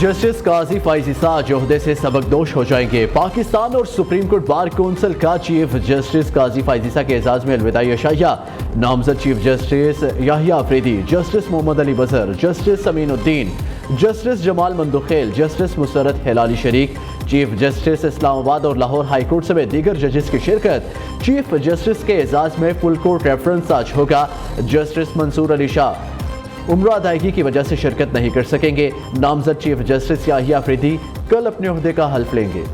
Justice Qazi Faez ईसा आज ओहदे से सबकदोश हो जाएंगे। पाकिस्तान और सुप्रीम कोर्ट बार कौंसिल का चीफ जस्टिस काजी फाइज ईसा के एजाज में अलविदाई अशाइया। नामजद chief justice Yahya Afridi, justice Muhammad Ali Mazhar, justice Aminuddin, justice Jamal Mandokhail, justice Musarrat Hilali शरीक, चीफ जस्टिस इस्लामाबाद और लाहौर हाई कोर्ट समेत दीगर जजेस की शिरकत। चीफ जस्टिस के एजाज में फुल कोर्ट रेफरेंस आज होगा। जस्टिस मंसूर अली शाह उम्र अदायगी की वजह से शिरकत नहीं कर सकेंगे। नामजद चीफ जस्टिस याहिया अफरीदी कल अपने ओहदे का हल्फ लेंगे।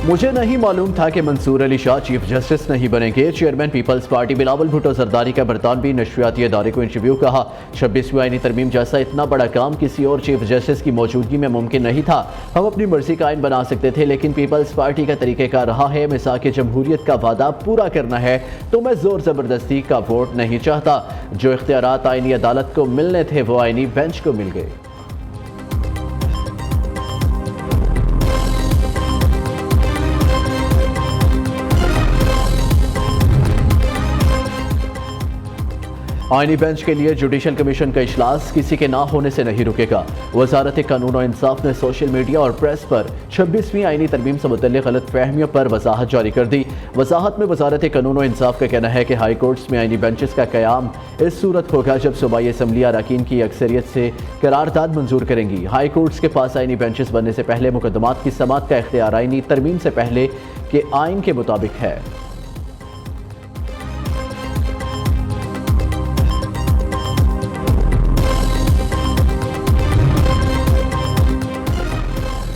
मुझे नहीं मालूम था कि मंसूर अली शाह चीफ जस्टिस नहीं बनेंगे। चेयरमैन पीपल्स पार्टी बिलावल भुट्टो जरदारी का बरतानवी नशरियाती इदारे को इंटरव्यू कहा। 26वीं आईनी तरमीम जैसा इतना बड़ा काम किसी और चीफ जस्टिस की मौजूदगी में मुमकिन नहीं था। हम अपनी मर्जी का आइन बना सकते थे, लेकिन पीपल्स पार्टी का तरीक़ेकार रहा है मिसाक जमहूरियत का वादा पूरा करना है, तो मैं जोर जबरदस्ती का वोट नहीं चाहता। जो इख्तियारात आईनी अदालत को मिलने थे वो आईनी बेंच को मिल गए। आईनी बेंच के लिए जुडिशल कमीशन का इजलास किसी के ना होने से नहीं रुकेगा। वजारत कानून और इंसाफ ने सोशल मीडिया और प्रेस पर 26वीं आईनी तरमीम से मुतल्लिक़ गलत फहमियों पर वजाहत जारी कर दी। वजाहत में वजारत कानून और इंसाफ का कहना है कि हाई कोर्ट्स में आईनी बेंचेस का क़याम इस सूरत होगा जब सूबाई असम्बली अरकान की अक्सरियत से करारदाद मंजूर करेंगी। हाई कोर्ट्स के पास आईनी बेंचेस बनने से पहले मुकदमात की समाअत का इख्तियार आईनी तरमीम से पहले के आइन के मुताबिक है।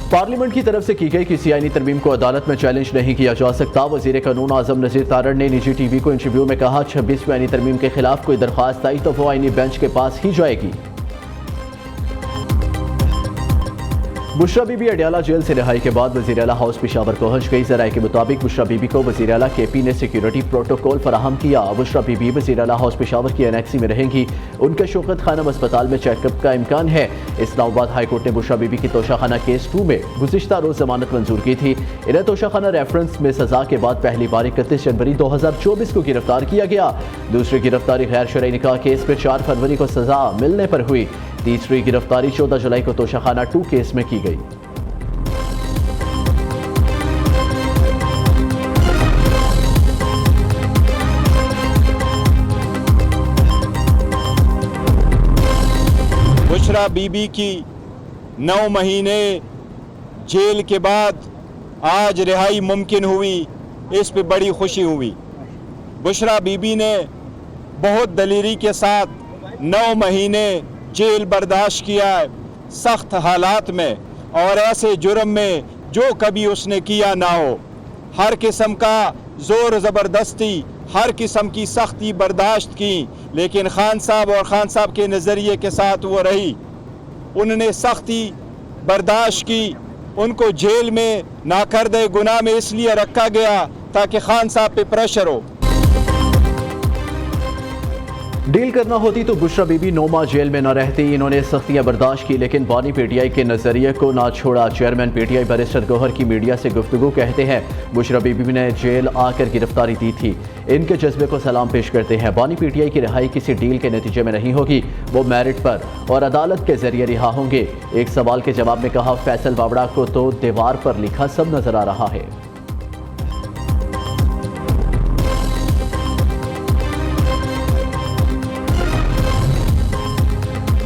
पार्लियामेंट की तरफ से की गई किसी आईनी तरमीम को अदालत में चैलेंज नहीं किया जा सकता। वजीर कानून आजम नज़ीर तारड़ ने निजी टीवी को इंटरव्यू में कहा, 26वीं आईनी तरमीम के खिलाफ कोई दरख्वास्त आई तो वो आईनी बेंच के पास ही जाएगी। बुशरा बीबी अडियाला जेल से रिहाई के बाद वज़ीर आला हाउस पेशावर पहुंच गई। ज़राए के मुताबिक बुशरा बीबी को वज़ीर आला KP ने सिक्योरिटी प्रोटोकॉल फराहम किया। बुशरा बीबी वज़ीर आला हाउस पेशावर की एनेक्सी में रहेंगी। उनके शौकत खानम अस्पताल में चेकअप का इम्कान है। इस्लामाबाद हाई कोर्ट ने बुशरा बीबी की तोशाखाना केस 2 में गुज़िश्ता रोज जमानत मंजूर की थी। इन्हें तोशाखाना रेफरेंस में सजा के बाद पहली बार 31 जनवरी 2024 को गिरफ्तार किया गया। दूसरी गिरफ्तारी गैर शरई निकाह केस में 4 फरवरी को सजा मिलने पर हुई। तीसरी गिरफ्तारी 14 जुलाई को तोशाखाना 2 केस में की गई। बुशरा बीबी की 9 महीने जेल के बाद आज रिहाई मुमकिन हुई, इस पे बड़ी खुशी हुई। बुशरा बीबी ने बहुत दलेरी के साथ 9 महीने जेल बर्दाश्त किया है, सख्त हालात में और ऐसे जुर्म में जो कभी उसने किया ना हो। हर किस्म का ज़ोर ज़बरदस्ती, हर किस्म की सख्ती बर्दाश्त की, लेकिन खान साहब और खान साहब के नज़रिए के साथ वो रही। उन्होंने सख्ती बर्दाश्त की। उनको जेल में नाकर्दे गुनाह में इसलिए रखा गया ताकि खान साहब पे प्रेशर हो। डील करना होती तो बुशरा बीबी 9 माह जेल में न रहती। इन्होंने सख्तियां बर्दाश्त की, लेकिन बानी PTI के नजरिए को ना छोड़ा। चेयरमैन PTI बैरिस्टर गौहर की मीडिया से गुफ्तगू कहते हैं, बुशरा बीबी ने जेल आकर गिरफ्तारी दी थी। इनके जज्बे को सलाम पेश करते हैं। बानी PTI की रिहाई किसी डील के नतीजे में नहीं होगी, वो मेरिट पर और अदालत के जरिए रिहा होंगे। एक सवाल के जवाब में कहा, फैसल वावड़ा को तो दीवार पर लिखा सब नजर आ रहा है।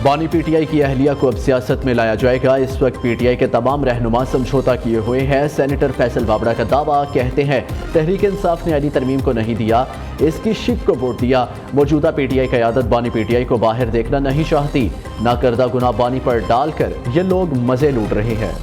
बानी PTI की अहलिया को अब सियासत में लाया जाएगा। इस वक्त PTI के तमाम रहनुमा समझौता किए हुए हैं। सेनेटर फैसल वावड़ा का दावा, कहते हैं तहरीक इंसाफ ने आईनी तरमीम को नहीं दिया, इसकी शिक को वोट दिया। मौजूदा PTI क़यादत बानी PTI को बाहर देखना नहीं चाहती। नाकर्दा गुनाह बानी पर डालकर ये लोग मजे लूट रहे हैं।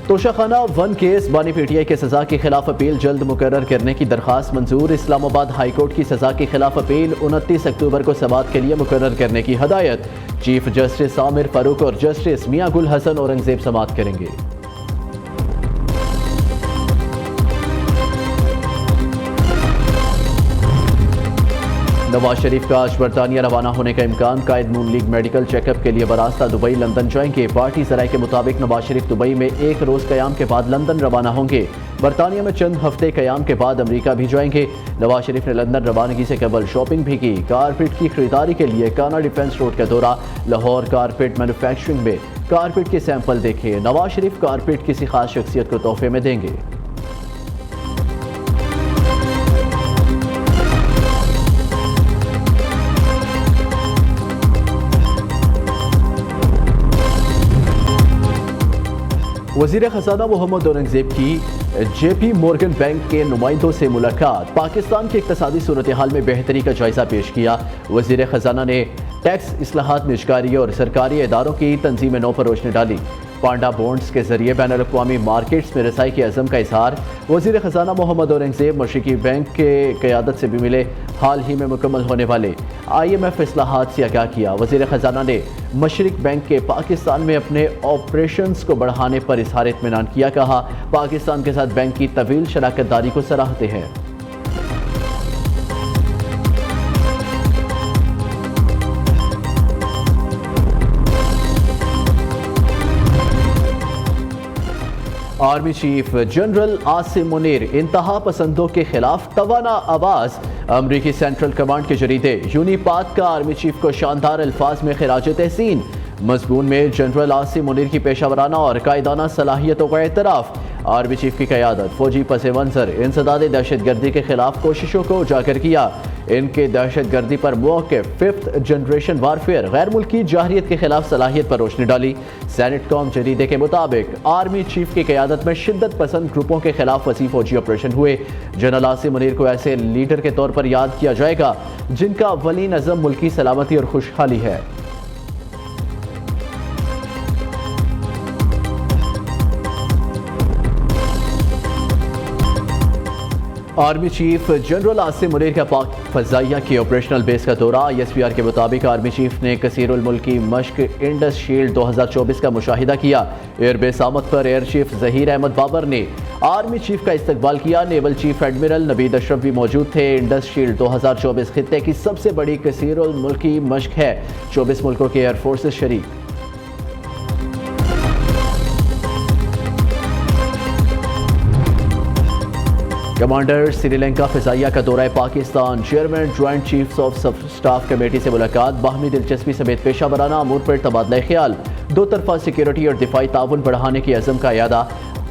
तोशाखाना 1 केस बानी PTI के सजा के खिलाफ अपील जल्द मुकर्रर करने की दरखास्त मंजूर। इस्लामाबाद हाई कोर्ट की सजा के खिलाफ अपील 29 अक्टूबर को समाअत के लिए मुकर्रर करने की हदायत। चीफ जस्टिस आमिर फारूक और जस्टिस मियां गुल हसन औरंगजेब समाअत करेंगे। नवाज शरीफ का आज बरतानिया रवाना होने का इम्कान। कायद नून लीग मेडिकल चेकअप के लिए बरास्ता दुबई लंदन जाएंगे। पार्टी सराय के मुताबिक नवाज शरीफ दुबई में एक रोज़ क़याम के बाद लंदन रवाना होंगे। बरतानिया में चंद हफ्ते क़याम के बाद अमरीका भी जाएंगे। नवाज शरीफ ने लंदन रवानगी से कबल शॉपिंग भी की। कारपेट की खरीदारी के लिए काना डिफेंस रोड का दौरा। लाहौर कारपेट मैन्युफैक्चरिंग में कारपेट के सैंपल देखे। नवाज शरीफ कारपेट किसी खास शख्सियत को तोहफे में देंगे। वज़ीर ख़ज़ाना मोहम्मद औरंगज़ेब की JP मोर्गन बैंक के नुमाइंदों से मुलाकात। पाकिस्तान की इक़्तिसादी सूरत हाल में बेहतरी का जायज़ा पेश किया। वज़ीर ख़ज़ाना ने टैक्स इस्लाहात निजकारी और सरकारी इदारों की तंजीम नौ पर रोशनी डाली। पांडा बॉन्ड्स के जरिए बैन अल-अक़वामी मार्केट्स में रसाई के अज़म का इज़हार। वज़ीर ख़ज़ाना मोहम्मद औरंगज़ेब मशरिकी बैंक के क़यादत से भी मिले। हाल ही में मुकम्मल होने वाले IMF इस्लाहात से आगाह किया। वज़ीर ख़ज़ाना ने मशरिक बैंक के पाकिस्तान में अपने ऑपरेशंस को बढ़ाने पर इज़हार इत्मीनान किया। कहा, पाकिस्तान के साथ बैंक की तवील शराकत दारी को सराहते हैं। Army chief general Asim Munir इंतहा पसंदों के खिलाफ तवाना आवाज। अमरीकी सेंट्रल कमांड के जरीदे यूनिपाक का आर्मी चीफ को शानदार अल्फाज में खिराज तहसीन। मजमून में जनरल आसिम मुनीर की पेशावराना और कायदाना सलाहियतों का एतराफ़। आर्मी चीफ की क़यादत फौजी पस मंज़र इंसदाद दहशत गर्दी के खिलाफ कोशिशों को उजागर किया। इनके दहशत गर्दी पर मौक़िफ़ 5th जनरेशन वारफेयर गैर मुल्की जाहरियत के खिलाफ सलाहियत पर रोशनी डाली। सेनेट कॉम जरीदे के मुताबिक आर्मी चीफ की क़यादत में शिद्दत पसंद ग्रुपों के खिलाफ वसी फौजी ऑपरेशन हुए। जनरल आसिम मुनीर को ऐसे लीडर के तौर पर याद किया जाएगा जिनका अव्वली नज़म मुल्की सलामती और खुशहाली है। Army chief general Asim Munir का पाक फ़ज़ाइया की ऑपरेशनल बेस का दौरा। ISPR के मुताबिक आर्मी चीफ ने कसीरुल मुल्की मश्क इंडस शील्ड 2024 का मुशाहिदा किया। एयरबेस आमद पर एयर चीफ ज़हीर अहमद बाबर ने आर्मी चीफ का इस्तकबाल किया। Naval chief admiral Naveed Ashraf भी मौजूद थे। इंडस शील्ड 2024 खित्ते की सबसे बड़ी कसीरुल मुल्की मश्क है। 24 मुल्कों के एयर फोर्सेस शरीक। कमांडर श्रीलंका फ़िज़ाइया का दौरा Pakistan. Chairman joint chiefs of staff committee से मुलाकात। बाहमी दिलचस्पी समेत पेशा वराना अमूर पर तबादला ख्याल। दो तरफा सिक्योरिटी और दिफाई ताउन बढ़ाने की अज़म का यादा।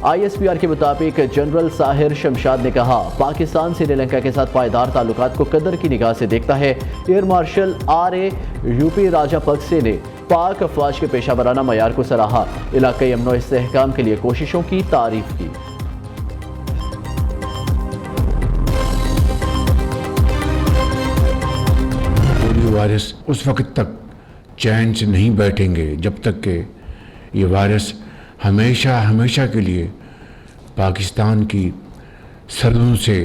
ISPR के मुताबिक जनरल साहिर शमशाद ने कहा, पाकिस्तान श्रीलंका के साथ पायदार ताल्लुकात को कदर की निगाह से देखता है। एयर मार्शल RA राजापक्से ने पाक अफवाज के पेशा वराना मयार को सराहा। इलाक़ाई अमन व इस्तेहकाम के लिए कोशिशों की तारीफ की। वायरस उस वक्त तक चैन से नहीं बैठेंगे जब तक कि ये वायरस हमेशा हमेशा के लिए पाकिस्तान की सरहदों से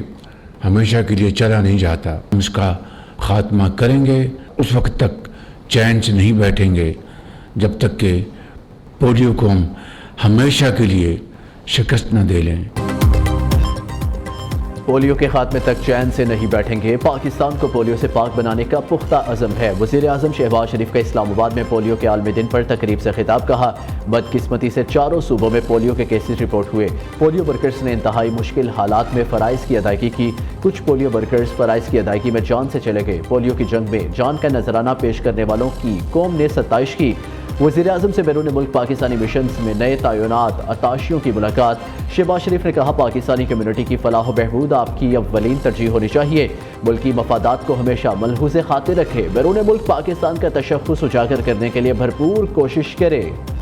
हमेशा के लिए चला नहीं जाता। हम इसका ख़ात्मा करेंगे। उस वक्त तक चैन से नहीं बैठेंगे जब तक कि पोलियो को हम हमेशा के लिए शिकस्त न दे लें। पोलियो के खात्मे तक चैन से नहीं बैठेंगे। पाकिस्तान को पोलियो से पाक बनाने का पुख्ता अज़म है। वज़ीर आज़म शहबाज शरीफ का इस्लामाबाद में पोलियो के आलमी दिन पर तकरीब से खिताब। कहा, बदकिस्मती से चारों सूबों में पोलियो के केसेस रिपोर्ट हुए। पोलियो वर्कर्स ने इंतहाई मुश्किल हालात में फ़राइज़ की अदायगी की। कुछ पोलियो वर्कर्स फ़राइज़ की अदायगी में जान से चले गए। पोलियो की जंग में जान का नजराना पेश करने वालों की कौम ने सत्ताइश की। वज़ीर आज़म से बैरून मुल्क पाकिस्तानी मिशन में नए तैनात अताशियों की मुलाकात। शहबाज शरीफ ने कहा, पाकिस्तानी कम्युनिटी की फलाह बहबूद आपकी अव्वलीन तरजीह होनी चाहिए। मुल्की मफादात को हमेशा मलहूज़ खातिर रखें। बैरून मुल्क पाकिस्तान का तशख़्ख़ुस उजागर करने के लिए भरपूर कोशिश करें।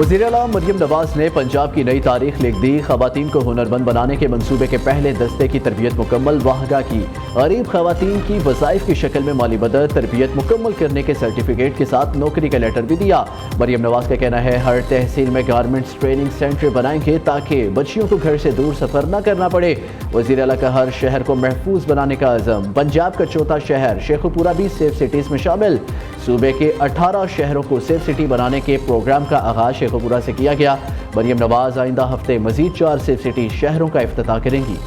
वज़ीर आला मरियम नवाज ने पंजाब की नई तारीख लिख दी। ख़वातीन को हुनरमंद बनाने के मंसूबे के पहले दस्ते की तरबियत मुकम्मल वाहगा की। गरीब ख़वातीन की वज़ाइफ की शक्ल में माली मदद तरबियत मुकम्मल करने के सर्टिफिकेट के साथ नौकरी का लेटर भी दिया। मरियम नवाज का कहना है हर तहसील में गारमेंट्स ट्रेनिंग सेंटर बनाएंगे ताकि बच्चियों को घर से दूर सफ़र न करना पड़े। वज़ीर आला का हर शहर को महफूज बनाने का अज़म। पंजाब का चौथा शहर शेखुपुरा भी सेफ सिटीज़ में शामिल। सूबे के 18 शहरों को सेफ सिटी बनाने के प्रोग्राम का आगाज शेखुपुरा से किया गया। मरियम नवाज आइंदा हफ्ते मजीद 4 सेफ सिटी शहरों का इफ्तिताह करेंगी।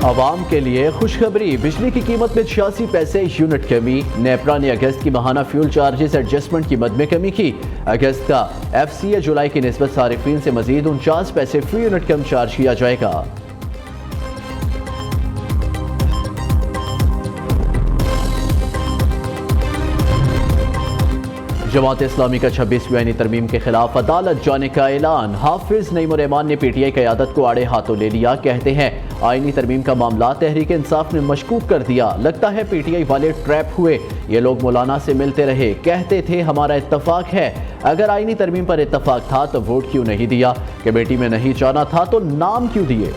आवाम के लिए खुशखबरी, बिजली की कीमत में 86 पैसे यूनिट कमी। नेपरा ने अगस्त की माहाना फ्यूल चार्जेस एडजस्टमेंट की मद में कमी की। अगस्त का FCA जुलाई की निस्बत सारिफीन से मजीद 49 पैसे फी यूनिट कम चार्ज किया जाएगा। जमात इस्लामी का 26वीं आईनी तरमीम के खिलाफ अदालत जाने का ऐलान। हाफिज नईम रहमान ने PTI क़यादत को आड़े हाथों ले लिया। कहते हैं आईनी तरमीम का मामला तहरीक इंसाफ ने मशकूक कर दिया। लगता है PTI वाले ट्रैप हुए। ये लोग मौलाना से मिलते रहे, कहते थे हमारा इत्तफाक है। अगर आईनी तरमीम पर इत्तफाक था तो वोट क्यों नहीं दिया? कमेटी में नहीं जाना था तो नाम क्यों दिए?